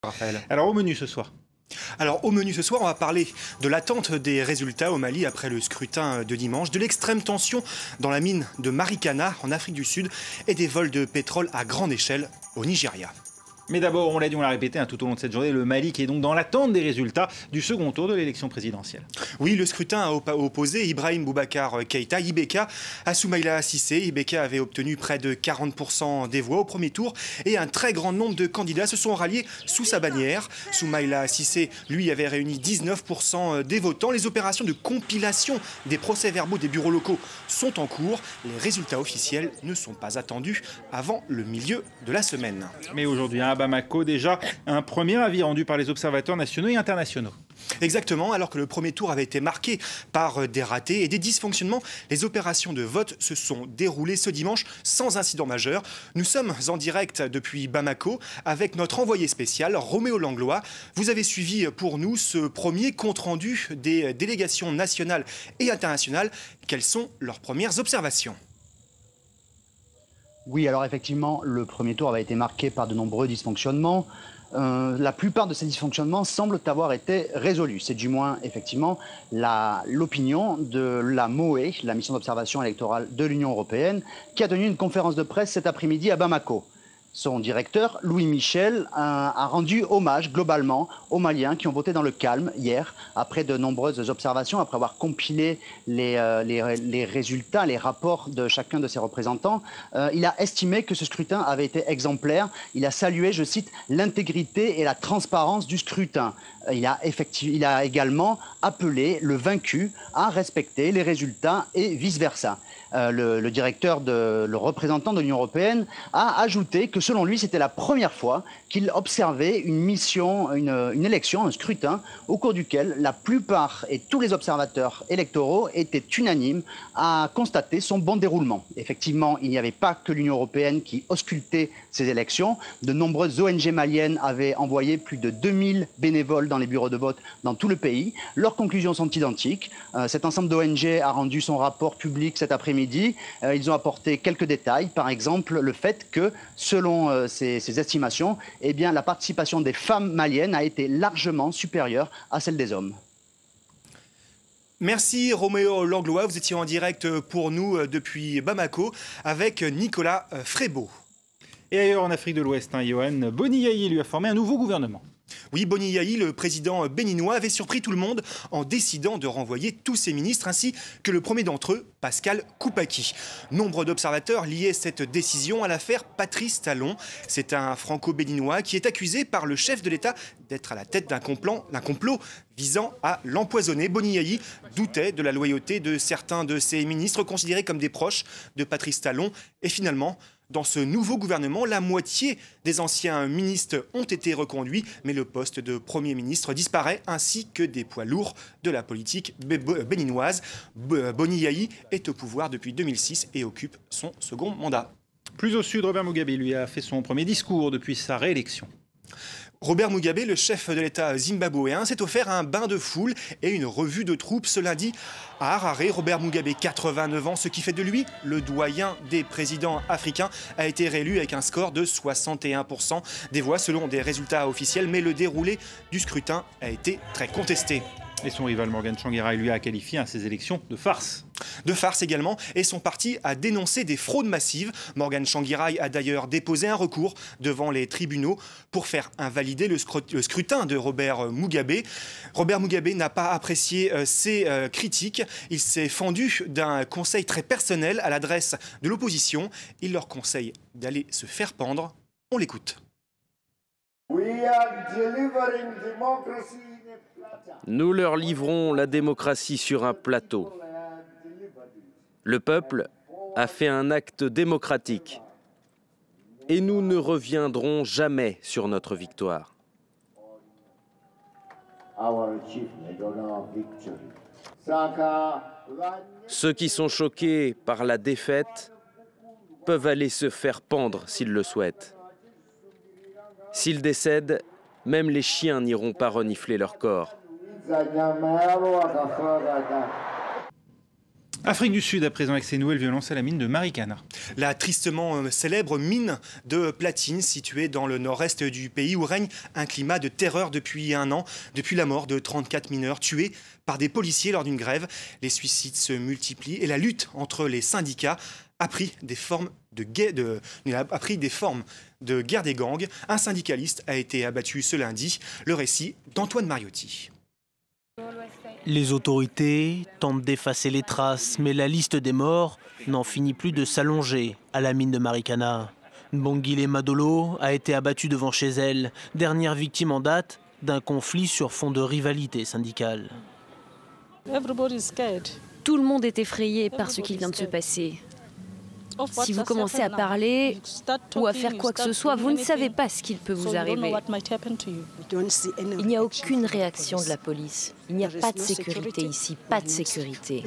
Raphaël. Alors au menu ce soir. Alors au menu ce soir, on va parler de l'attente des résultats au Mali après le scrutin de dimanche, de l'extrême tension dans la mine de Marikana en Afrique du Sud et des vols de pétrole à grande échelle au Nigeria. Mais d'abord, on l'a dit, on l'a répété tout au long de cette journée, le Mali qui est donc dans l'attente des résultats du second tour de l'élection présidentielle. Oui, le scrutin a opposé Ibrahim Boubacar Keïta, Ibeka, à Soumaïla Cissé. Ibeka avait obtenu près de 40% des voix au premier tour et un très grand nombre de candidats se sont ralliés sous sa bannière. Soumaïla Cissé, lui, avait réuni 19% des votants. Les opérations de compilation des procès-verbaux des bureaux locaux sont en cours. Les résultats officiels ne sont pas attendus avant le milieu de la semaine. Mais aujourd'hui, à Bamako, déjà, un premier avis rendu par les observateurs nationaux et internationaux. Exactement, alors que le premier tour avait été marqué par des ratés et des dysfonctionnements, les opérations de vote se sont déroulées ce dimanche sans incident majeur. Nous sommes en direct depuis Bamako avec notre envoyé spécial, Roméo Langlois. Vous avez suivi pour nous ce premier compte-rendu des délégations nationales et internationales. Quelles sont leurs premières observations ? Oui, alors effectivement, le premier tour avait été marqué par de nombreux dysfonctionnements. La plupart de ces dysfonctionnements semblent avoir été résolus. C'est du moins, effectivement, l'opinion de la MOE, la mission d'observation électorale de l'Union européenne, qui a tenu une conférence de presse cet après-midi à Bamako. Son directeur, Louis Michel, a rendu hommage globalement aux Maliens qui ont voté dans le calme hier, après de nombreuses observations, après avoir compilé les résultats, les rapports de chacun de ses représentants. Il a estimé que ce scrutin avait été exemplaire. Il a salué, je cite, l'intégrité et la transparence du scrutin. Il a également appelé le vaincu à respecter les résultats et vice-versa. Le directeur, le représentant de l'Union européenne, a ajouté que selon lui, c'était la première fois qu'il observait une élection, un scrutin, au cours duquel la plupart et tous les observateurs électoraux étaient unanimes à constater son bon déroulement. Effectivement, il n'y avait pas que l'Union européenne qui auscultait ces élections. De nombreuses ONG maliennes avaient envoyé plus de 2000 bénévoles dans les bureaux de vote dans tout le pays. Leurs conclusions sont identiques. Cet ensemble d'ONG a rendu son rapport public cet après-midi. Ils ont apporté quelques détails, par exemple le fait que, selon ces estimations, eh bien, la participation des femmes maliennes a été largement supérieure à celle des hommes. Merci Roméo Langlois, vous étiez en direct pour nous depuis Bamako avec Nicolas Frébeau. Et ailleurs en Afrique de l'Ouest, Yohann Boni Yayi lui a formé un nouveau gouvernement. Oui, Boni Yayi, le président béninois, avait surpris tout le monde en décidant de renvoyer tous ses ministres, ainsi que le premier d'entre eux, Pascal Koupaki. Nombre d'observateurs liaient cette décision à l'affaire Patrice Talon. C'est un franco-béninois qui est accusé par le chef de l'État d'être à la tête d'un complot visant à l'empoisonner. Boni Yayi doutait de la loyauté de certains de ses ministres considérés comme des proches de Patrice Talon. Et finalement, dans ce nouveau gouvernement, la moitié des anciens ministres ont été reconduits, mais le poste de Premier ministre disparaît, ainsi que des poids lourds de la politique béninoise. Boni Yayi est au pouvoir depuis 2006 et occupe son second mandat. Plus au sud, Robert Mugabe lui a fait son premier discours depuis sa réélection. Robert Mugabe, le chef de l'État zimbabwéen, s'est offert un bain de foule et une revue de troupes ce lundi à Harare. Robert Mugabe, 89 ans, ce qui fait de lui le doyen des présidents africains, a été réélu avec un score de 61% des voix selon des résultats officiels, mais le déroulé du scrutin a été très contesté. Et son rival Morgan Tsvangirai lui a qualifié ces élections de farce. De farce également, et son parti a dénoncé des fraudes massives. Morgan Tsvangirai a d'ailleurs déposé un recours devant les tribunaux pour faire invalider le scrutin de Robert Mugabe. Robert Mugabe n'a pas apprécié ces critiques. Il s'est fendu d'un conseil très personnel à l'adresse de l'opposition. Il leur conseille d'aller se faire pendre. On l'écoute. Nous leur livrons la démocratie sur un plateau. Le peuple a fait un acte démocratique et nous ne reviendrons jamais sur notre victoire. Ceux qui sont choqués par la défaite peuvent aller se faire pendre s'ils le souhaitent. S'ils décèdent, même les chiens n'iront pas renifler leur corps. Afrique du Sud, à présent, avec ces nouvelles violences à la mine de Marikana. La tristement célèbre mine de platine située dans le nord-est du pays où règne un climat de terreur depuis un an, depuis la mort de 34 mineurs tués par des policiers lors d'une grève. Les suicides se multiplient et la lutte entre les syndicats a pris des formes de guerre des gangs. Un syndicaliste a été abattu ce lundi. Le récit d'Antoine Mariotti. Les autorités tentent d'effacer les traces, mais la liste des morts n'en finit plus de s'allonger à la mine de Marikana. Bongile Madolo a été abattue devant chez elle, dernière victime en date d'un conflit sur fond de rivalité syndicale. Tout le monde est effrayé par ce qui vient de se passer. Si vous commencez à parler ou à faire quoi que ce soit, vous ne savez pas ce qu'il peut vous arriver. Il n'y a aucune réaction de la police. Il n'y a pas de sécurité ici, pas de sécurité.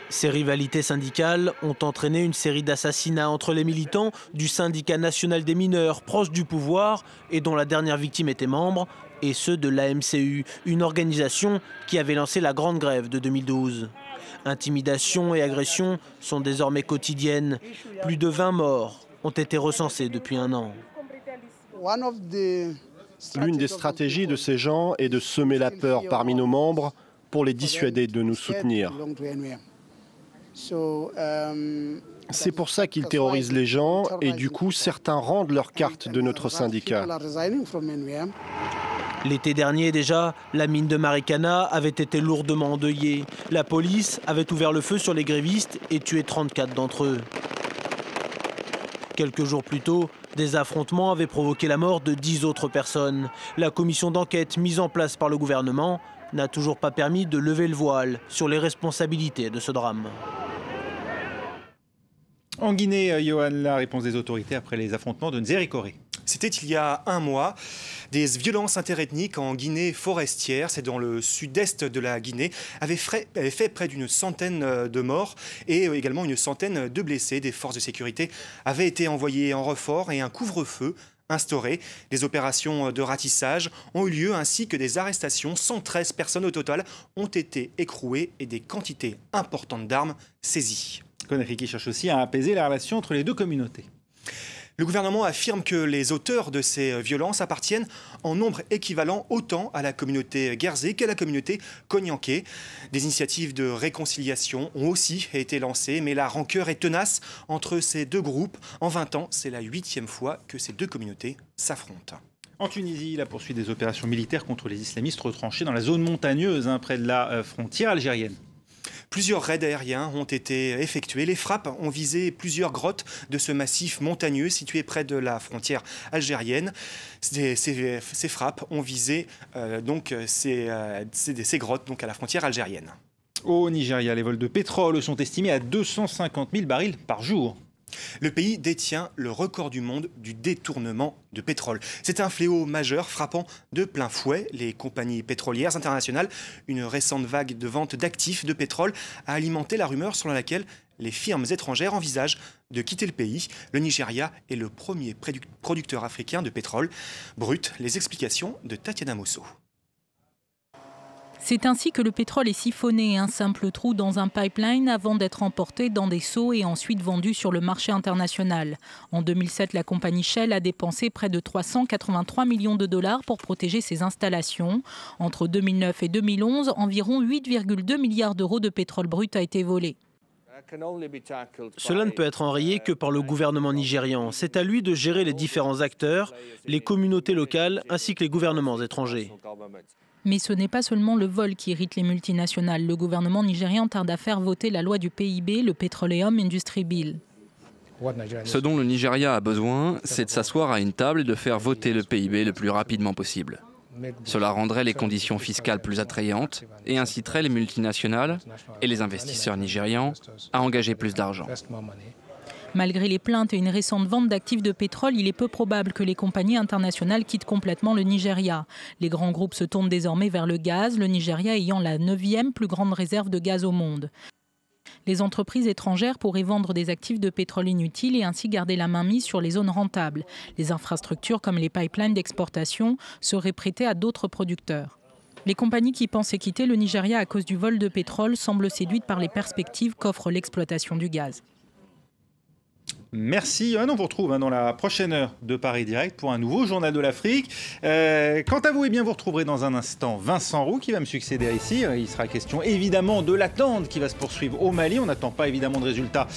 Ces rivalités syndicales ont entraîné une série d'assassinats entre les militants du syndicat national des mineurs proche du pouvoir et dont la dernière victime était membre, et ceux de l'AMCU, une organisation qui avait lancé la grande grève de 2012. Intimidations et agressions sont désormais quotidiennes. Plus de 20 morts ont été recensés depuis un an. L'une des stratégies de ces gens est de semer la peur parmi nos membres pour les dissuader de nous soutenir. C'est pour ça qu'ils terrorisent les gens et du coup certains rendent leur carte de notre syndicat. L'été dernier déjà, la mine de Marikana avait été lourdement endeuillée. La police avait ouvert le feu sur les grévistes et tué 34 d'entre eux. Quelques jours plus tôt, des affrontements avaient provoqué la mort de 10 autres personnes. La commission d'enquête mise en place par le gouvernement n'a toujours pas permis de lever le voile sur les responsabilités de ce drame. En Guinée, Johan, la réponse des autorités après les affrontements de Nzéri-Koré. C'était il y a un mois. Des violences interethniques en Guinée forestière, c'est dans le sud-est de la Guinée, avaient fait près d'une centaine de morts et également une centaine de blessés. Des forces de sécurité avaient été envoyées en renfort et un couvre-feu instauré. Des opérations de ratissage ont eu lieu ainsi que des arrestations. 113 personnes au total ont été écrouées et des quantités importantes d'armes saisies. Conakry qui cherche aussi à apaiser la relation entre les deux communautés. Le gouvernement affirme que les auteurs de ces violences appartiennent en nombre équivalent autant à la communauté Guerzé qu'à la communauté Konyanké. Des initiatives de réconciliation ont aussi été lancées, mais la rancœur est tenace entre ces deux groupes. En 20 ans, c'est la 8e fois que ces deux communautés s'affrontent. En Tunisie, la poursuite des opérations militaires contre les islamistes retranchés dans la zone montagneuse près de la frontière algérienne. Plusieurs raids aériens ont été effectués. Les frappes ont visé plusieurs grottes de ce massif montagneux situé près de la frontière algérienne. Ces frappes ont visé ces grottes donc à la frontière algérienne. Au Nigeria, les vols de pétrole sont estimés à 250 000 barils par jour. Le pays détient le record du monde du détournement de pétrole. C'est un fléau majeur frappant de plein fouet les compagnies pétrolières internationales. Une récente vague de vente d'actifs de pétrole a alimenté la rumeur selon laquelle les firmes étrangères envisagent de quitter le pays. Le Nigeria est le premier producteur africain de pétrole brut. Les explications de Tatiana Mosso. C'est ainsi que le pétrole est siphonné, un simple trou dans un pipeline avant d'être emporté dans des seaux et ensuite vendu sur le marché international. En 2007, la compagnie Shell a dépensé près de 383 millions de dollars pour protéger ses installations. Entre 2009 et 2011, environ 8,2 milliards d'euros de pétrole brut a été volé. Cela ne peut être enrayé que par le gouvernement nigérian. C'est à lui de gérer les différents acteurs, les communautés locales ainsi que les gouvernements étrangers. Mais ce n'est pas seulement le vol qui irrite les multinationales. Le gouvernement nigérian tarde à faire voter la loi du PIB, le Petroleum Industry Bill. Ce dont le Nigeria a besoin, c'est de s'asseoir à une table et de faire voter le PIB le plus rapidement possible. Cela rendrait les conditions fiscales plus attrayantes et inciterait les multinationales et les investisseurs nigérians à engager plus d'argent. Malgré les plaintes et une récente vente d'actifs de pétrole, il est peu probable que les compagnies internationales quittent complètement le Nigeria. Les grands groupes se tournent désormais vers le gaz, le Nigeria ayant la 9e plus grande réserve de gaz au monde. Les entreprises étrangères pourraient vendre des actifs de pétrole inutiles et ainsi garder la main mise sur les zones rentables. Les infrastructures comme les pipelines d'exportation seraient prêtées à d'autres producteurs. Les compagnies qui pensaient quitter le Nigeria à cause du vol de pétrole semblent séduites par les perspectives qu'offre l'exploitation du gaz. Merci. On vous retrouve dans la prochaine heure de Paris Direct pour un nouveau Journal de l'Afrique. Quant à vous, eh bien, vous retrouverez dans un instant Vincent Roux qui va me succéder ici. Il sera question évidemment de l'attente qui va se poursuivre au Mali. On n'attend pas évidemment de résultats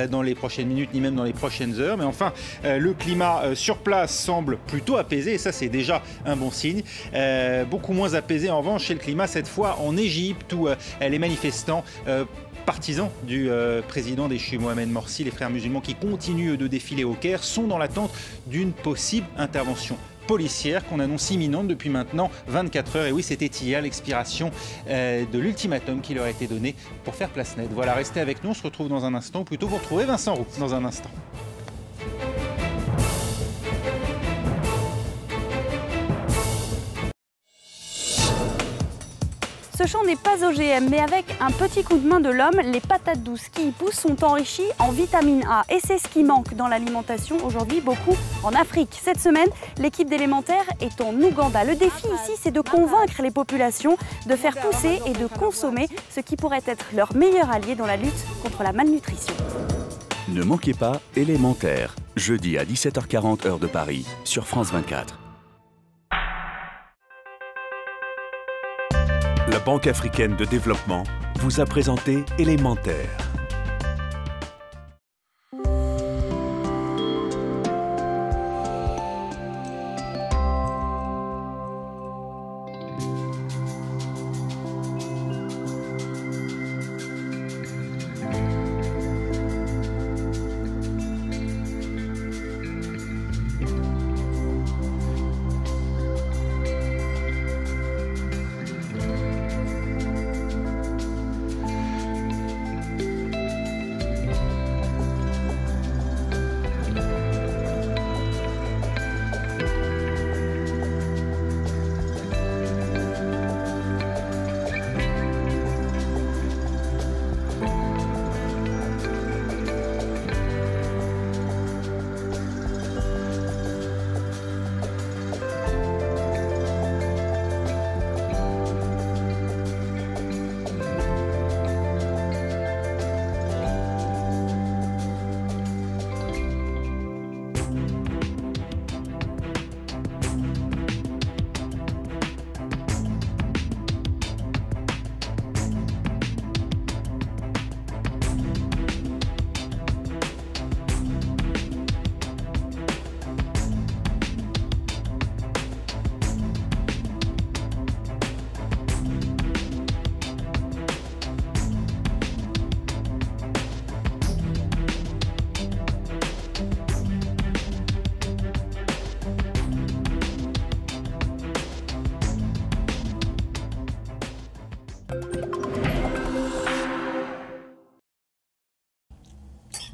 dans les prochaines minutes ni même dans les prochaines heures. Mais enfin, le climat sur place semble plutôt apaisé et ça c'est déjà un bon signe. Beaucoup moins apaisé en revanche chez le climat cette fois en Égypte où les manifestants partisans du président déchu Mohamed Morsi, les frères musulmans qui continuent de défiler au Caire, sont dans l'attente d'une possible intervention policière qu'on annonce imminente depuis maintenant 24 heures. Et oui, c'était hier l'expiration de l'ultimatum qui leur a été donné pour faire place nette. Voilà, restez avec nous, on se retrouve dans un instant, ou plutôt vous retrouvez Vincent Roux dans un instant. Ce champ n'est pas OGM, mais avec un petit coup de main de l'homme, les patates douces qui y poussent sont enrichies en vitamine A. Et c'est ce qui manque dans l'alimentation aujourd'hui, beaucoup en Afrique. Cette semaine, l'équipe d'Élémentaire est en Ouganda. Le défi ici, c'est de convaincre les populations de faire pousser et de consommer ce qui pourrait être leur meilleur allié dans la lutte contre la malnutrition. Ne manquez pas Élémentaire, jeudi à 17h40 heure de Paris, sur France 24. La Banque africaine de développement vous a présenté Élémentaire.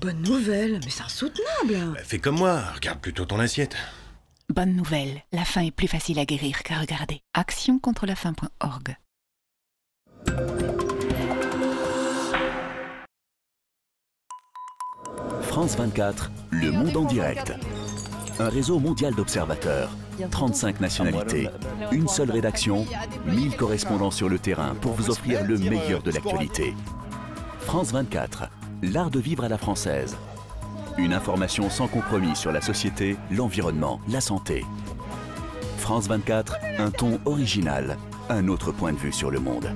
Bonne nouvelle, mais c'est insoutenable. Fais comme moi, regarde plutôt ton assiette. Bonne nouvelle, la faim est plus facile à guérir qu'à regarder. actioncontrelafaim.org. France 24, le monde en direct. Un réseau mondial d'observateurs, 35 nationalités, une seule rédaction, 1000 correspondants sur le terrain pour vous offrir le meilleur de l'actualité. France 24, l'art de vivre à la française. Une information sans compromis sur la société, l'environnement, la santé. France 24, un ton original, un autre point de vue sur le monde.